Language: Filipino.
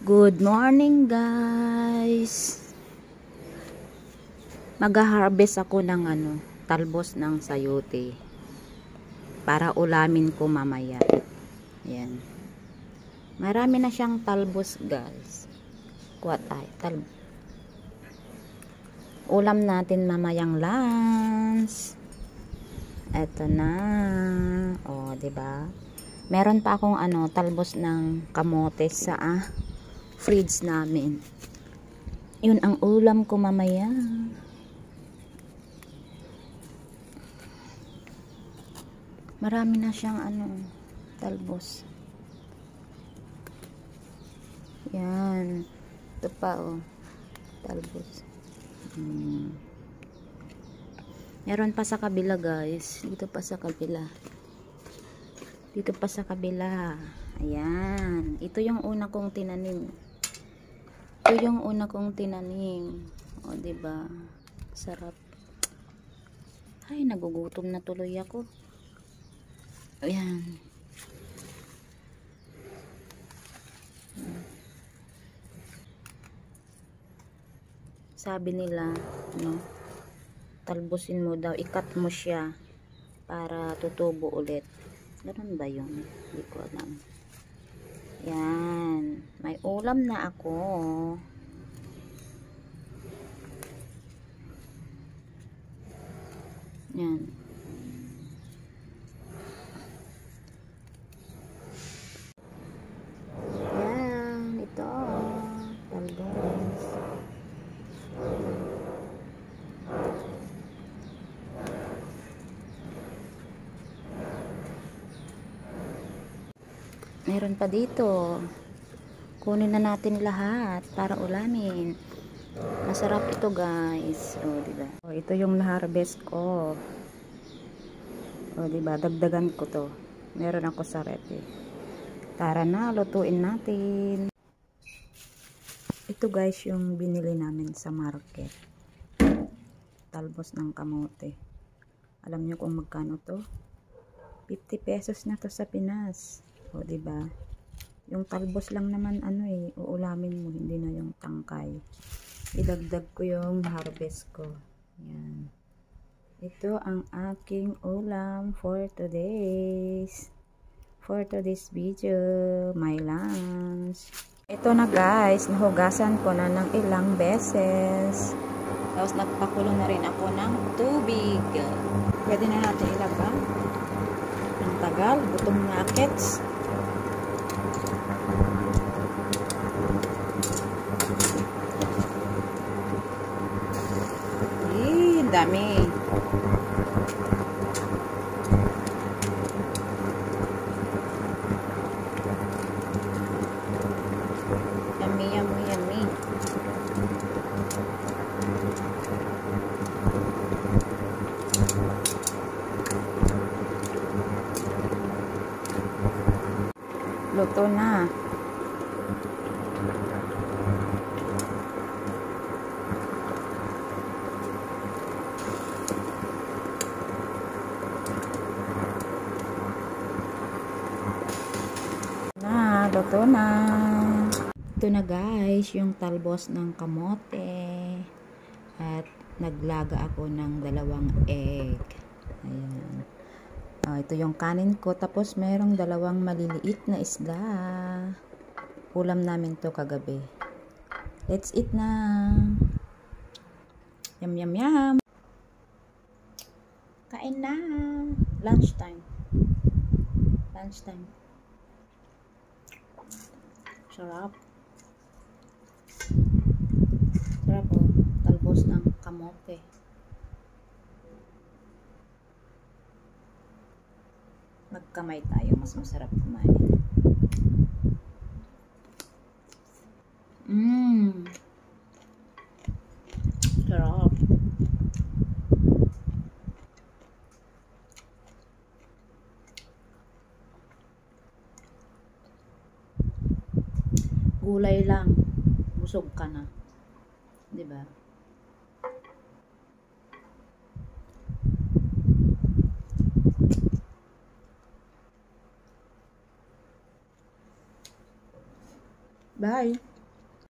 Good morning, guys. Mag-harvest ako ng talbos ng sayote para ulamin ko mamaya. Ayan. Marami na siyang talbos, guys. Kuha tayo. Ulam natin mamayang lunch. Eto na. O, diba? Meron pa akong talbos ng kamote sa fridge namin. Yun ang ulam ko mamaya. Marami na siyang talbos. Yan. Ito pa talbos. Meron pa sa kabila, guys. Dito pa sa kabila. Dito pa sa kabila. Ayan. Ito yung una kong tinanim. Ito yung una kong tinanim. O, diba? Sarap. Ay, nagugutom na tuloy ako. Ayan. Sabi nila, talbusin mo daw, ikat mo siya para tutubo ulit. Ganun ba yun? Hindi ko alam. Yan. May ulam na ako. Yan. Yan. Ito. Talbos. Meron pa dito. Kunin na natin lahat para ulamin. Masarap ito, guys. O, diba? O, ito yung na-harvest ko. O, diba? Dagdagan ko to. Meron ako sa rep. Tara na, lutuin natin. Ito, guys, yung binili namin sa market. Talbos ng kamote. Alam nyo kung magkano to? 50 pesos na to sa Pinas. O, diba? Yung talbos lang naman uulamin mo, hindi na yung tangkay. Idagdag ko yung harvest ko. Yan. Ito ang aking ulam for today's video, my lunch. Ito na, guys, nahugasan ko na ng ilang beses. Tapos nagpakulo na rin ako ng tubig. Pwede na natin ilagay. Ang tagal, gutom na akits. Dami. Yummy, yummy, yummy. Luto na. Luto na. Ito na, guys, yung talbos ng kamote. At naglaga ako ng 2 egg. Ayan. Ito yung kanin ko. Tapos merong 2 maliliit na isda. Ulam namin to kagabi. Let's eat na. Yum, yum, yum. Kain na. Lunchtime. Lunchtime. Sarap. Sarap talbos ng kamote. Magkamay tayo, mas masarap kumain. Sarap. Gulay lang, busog ka na, 'di ba? Bye.